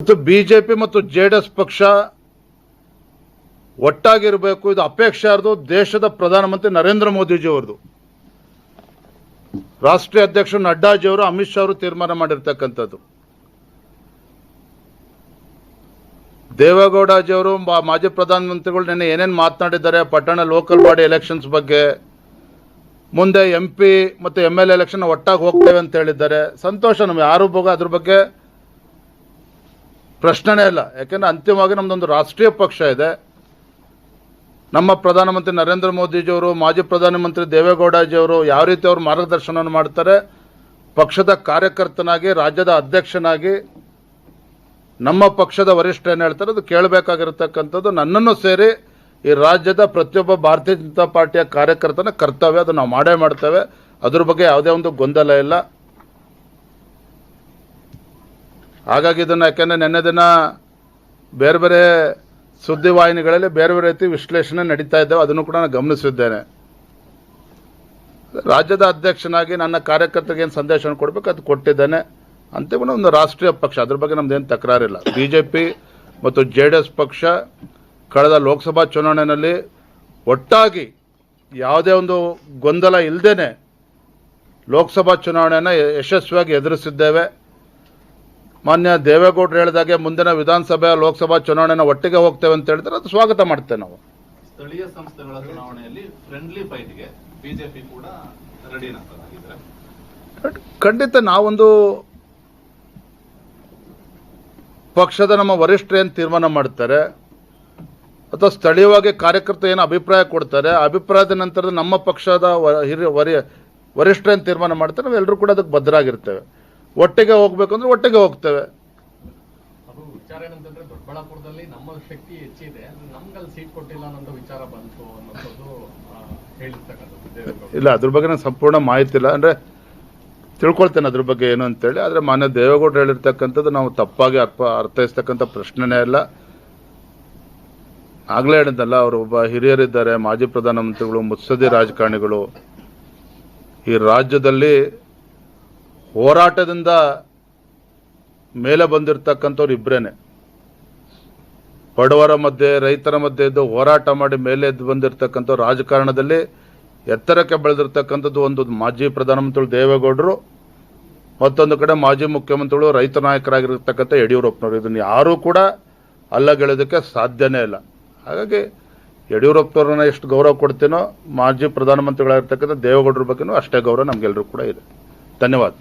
ಮತ್ತು ಬಿಜೆಪಿ ಮತ್ತು ಜೆಡಿಎಸ್ ಪಕ್ಷ ಒಟ್ಟಾಗಿರಬೇಕು, ಇದು ಅಪೇಕ್ಷೆ ಯಾರ್ದು? ದೇಶದ ಪ್ರಧಾನಮಂತ್ರಿ ನರೇಂದ್ರ ಮೋದಿಜಿ ಅವರದು, ರಾಷ್ಟ್ರೀಯ ಅಧ್ಯಕ್ಷ ನಡ್ಡಾಜಿಯವರು, ಅಮಿತ್ ಶಾ ಅವರು ತೀರ್ಮಾನ ಮಾಡಿರ್ತಕ್ಕಂಥದ್ದು. ದೇವೇಗೌಡಜಿಯವರು ಮಾಜಿ ಪ್ರಧಾನಮಂತ್ರಿಗಳು ನಿನ್ನೆ ಏನೇನು ಮಾತನಾಡಿದ್ದಾರೆ ಪಟ್ಟಣ ಲೋಕಲ್ ಬಾಡಿ ಎಲೆಕ್ಷನ್ಸ್ ಬಗ್ಗೆ, ಮುಂದೆ MP ಮತ್ತು MLA ಎಲೆಕ್ಷನ್ ಒಟ್ಟಾಗಿ ಹೋಗ್ತೇವೆ ಅಂತ ಹೇಳಿದ್ದಾರೆ. ಸಂತೋಷ, ನಮ್ಗೆ ಯಾರು ಅದ್ರ ಬಗ್ಗೆ ಪ್ರಶ್ನೆನೇ ಇಲ್ಲ. ಯಾಕೆಂದರೆ ಅಂತಿಮವಾಗಿ ನಮ್ಮದೊಂದು ರಾಷ್ಟ್ರೀಯ ಪಕ್ಷ ಇದೆ. ನಮ್ಮ ಪ್ರಧಾನಮಂತ್ರಿ ನರೇಂದ್ರ ಮೋದಿಜಿಯವರು, ಮಾಜಿ ಪ್ರಧಾನಮಂತ್ರಿ ದೇವೇಗೌಡಜಿಯವರು ಯಾವ ರೀತಿ ಅವರು ಮಾರ್ಗದರ್ಶನವನ್ನು ಮಾಡ್ತಾರೆ, ಪಕ್ಷದ ಕಾರ್ಯಕರ್ತನಾಗಿ, ರಾಜ್ಯದ ಅಧ್ಯಕ್ಷನಾಗಿ ನಮ್ಮ ಪಕ್ಷದ ವರಿಷ್ಠ ಏನು ಹೇಳ್ತಾರೆ ಅದು ಕೇಳಬೇಕಾಗಿರತಕ್ಕಂಥದ್ದು ನನ್ನನ್ನು ಸೇರಿ ಈ ರಾಜ್ಯದ ಪ್ರತಿಯೊಬ್ಬ ಭಾರತೀಯ ಜನತಾ ಪಾರ್ಟಿಯ ಕಾರ್ಯಕರ್ತನ ಕರ್ತವ್ಯ. ಅದು ನಾವು ಮಾಡೇ ಮಾಡ್ತೇವೆ, ಅದ್ರ ಬಗ್ಗೆ ಯಾವುದೇ ಒಂದು ಗೊಂದಲ ಇಲ್ಲ. ಹಾಗಾಗಿ ಇದನ್ನು ಯಾಕೆಂದರೆ ನಿನ್ನೆ ದಿನ ಬೇರೆ ಬೇರೆ ಸುದ್ದಿವಾಹಿನಿಗಳಲ್ಲಿ ಬೇರೆ ಬೇರೆ ರೀತಿ ವಿಶ್ಲೇಷಣೆ ನಡೀತಾ ಇದ್ದೇವೆ, ಅದನ್ನು ಕೂಡ ನಾನು ಗಮನಿಸಿದ್ದೇನೆ. ರಾಜ್ಯದ ಅಧ್ಯಕ್ಷನಾಗಿ ನನ್ನ ಕಾರ್ಯಕರ್ತರಿಗೆ ಏನು ಸಂದೇಶವನ್ನು ಕೊಡಬೇಕು ಅದು ಕೊಟ್ಟಿದ್ದೇನೆ. ಅಂತಿಮ ಒಂದು ರಾಷ್ಟ್ರೀಯ ಪಕ್ಷ, ಅದ್ರ ಬಗ್ಗೆ ನಮ್ದೇನು ತಕರಾರಿಲ್ಲ. ಬಿಜೆಪಿ ಮತ್ತು JDS ಪಕ್ಷ ಕಳೆದ ಲೋಕಸಭಾ ಚುನಾವಣೆಯಲ್ಲಿ ಒಟ್ಟಾಗಿ ಯಾವುದೇ ಒಂದು ಗೊಂದಲ ಇಲ್ಲದೇನೆ ಲೋಕಸಭಾ ಚುನಾವಣೆಯನ್ನು ಯಶಸ್ವಿಯಾಗಿ ಎದುರಿಸಿದ್ದೇವೆ. ಮಾನ್ಯ ದೇವೇಗೌಡರು ಹೇಳಿದಾಗೆ ಮುಂದಿನ ವಿಧಾನಸಭೆ ಲೋಕಸಭಾ ಚುನಾವಣೆನ ಒಟ್ಟಿಗೆ ಹೋಗ್ತೇವೆ ಅಂತ ಹೇಳಿದ್ರೆ ಅದು ಸ್ವಾಗತ ಮಾಡ್ತೇವೆ ನಾವು. ಸ್ಥಳೀಯ ಸಂಸ್ಥೆಗಳ ಚುನಾವಣೆಯಲ್ಲಿ ಫ್ರೆಂಡ್ಲಿ ಫೈಟ್ಗೆ ಬಿಜೆಪಿ ಕೂಡ ರೆಡಿ ಆಗಿದ್ರೆ ಖಂಡಿತ ನಾವೊಂದು ಪಕ್ಷದ ನಮ್ಮ ವರಿಷ್ಠರು ಏನು ತೀರ್ಮಾನ ಮಾಡ್ತಾರೆ ಅಥವಾ ಸ್ಥಳೀಯವಾಗಿ ಕಾರ್ಯಕರ್ತ ಏನು ಅಭಿಪ್ರಾಯ ಕೊಡ್ತಾರೆ, ಅಭಿಪ್ರಾಯದ ನಂತರದ ನಮ್ಮ ಪಕ್ಷದ ವರಿಷ್ಠರು ಏನು ತೀರ್ಮಾನ ಮಾಡ್ತಾರೆ ನಾವೆಲ್ಲರೂ ಕೂಡ ಅದಕ್ಕೆ ಬದ್ಧರಾಗಿರ್ತೇವೆ. ಒಟ್ಟಿಗೆ ಹೋಗ್ಬೇಕು ಅಂದ್ರೆ ಒಟ್ಟಿಗೆ ಹೋಗ್ತೇವೆ. ಅದು ವಿಚಾರ ಏನಂತಂದ್ರೆ ದೊಡ್ಡಬಳ್ಳಾಪುರದಲ್ಲಿ ನಮ್ಮ ಶಕ್ತಿ ಹೆಚ್ಚಿದೆ, ನಮ್ಗಲ್ಲಿ ಸೀಟ್ ಕೊಟ್ಟಿಲ್ಲ ಅನ್ನೋ ವಿಚಾರ ಬಂತು ಅನ್ನೋದು ಹೇಳಿರ್ತಕ್ಕಂಥದ್ದು. ಇಲ್ಲ, ಅದ್ರ ಬಗ್ಗೆ ನಂಗೆ ಸಂಪೂರ್ಣ ಮಾಹಿತಿ ಇಲ್ಲ, ಅಂದರೆ ತಿಳ್ಕೊಳ್ತೇನೆ ಅದ್ರ ಬಗ್ಗೆ ಏನು ಅಂತೇಳಿ. ಆದರೆ ಮಾನ್ಯ ದೇವೇಗೌಡರು ಹೇಳಿರ್ತಕ್ಕಂಥದ್ದು ನಾವು ತಪ್ಪಾಗಿ ಅರ್ಥೈಸ್ತಕ್ಕಂಥ ಪ್ರಶ್ನೆನೇ ಇಲ್ಲ. ಆಗಲೇ ಹೇಳಿದ್ದಲ್ಲ, ಅವರು ಒಬ್ಬ ಹಿರಿಯರಿದ್ದಾರೆ, ಮಾಜಿ ಪ್ರಧಾನಮಂತ್ರಿಗಳು, ಮುತ್ಸದ್ದಿ ರಾಜಕಾರಣಿಗಳು. ಈ ರಾಜ್ಯದಲ್ಲಿ ಹೋರಾಟದಿಂದ ಮೇಲೆ ಬಂದಿರತಕ್ಕಂಥವ್ರು ಇಬ್ಬರೇನೆ. ಬಡವರ ಮಧ್ಯೆ, ರೈತರ ಮಧ್ಯೆ ಇದ್ದು ಹೋರಾಟ ಮಾಡಿ ಮೇಲೆ ಎದ್ದು ಬಂದಿರತಕ್ಕಂಥ ರಾಜಕಾರಣದಲ್ಲಿ ಎತ್ತರಕ್ಕೆ ಬೆಳೆದಿರ್ತಕ್ಕಂಥದ್ದು ಒಂದು ಮಾಜಿ ಪ್ರಧಾನಮಂತ್ರಿಗಳು ದೇವೇಗೌಡರು, ಮತ್ತೊಂದು ಕಡೆ ಮಾಜಿ ಮುಖ್ಯಮಂತ್ರಿಗಳು, ರೈತ ನಾಯಕರಾಗಿರ್ತಕ್ಕಂಥ ಯಡಿಯೂರಪ್ಪನವರು. ಇದನ್ನು ಯಾರೂ ಕೂಡ ಅಲ್ಲಗೆಳೆಯೋದಕ್ಕೆ ಸಾಧ್ಯನೇ ಇಲ್ಲ. ಹಾಗಾಗಿ ಯಡಿಯೂರಪ್ಪನವ್ರನ್ನ ಎಷ್ಟು ಗೌರವ ಕೊಡ್ತೀನೋ ಮಾಜಿ ಪ್ರಧಾನಮಂತ್ರಿಗಳಾಗಿರ್ತಕ್ಕಂಥ ದೇವೇಗೌಡರ ಬಗ್ಗೆನೂ ಅಷ್ಟೇ ಗೌರವ ನಮಗೆಲ್ಲರೂ ಕೂಡ ಇದೆ. ಧನ್ಯವಾದ.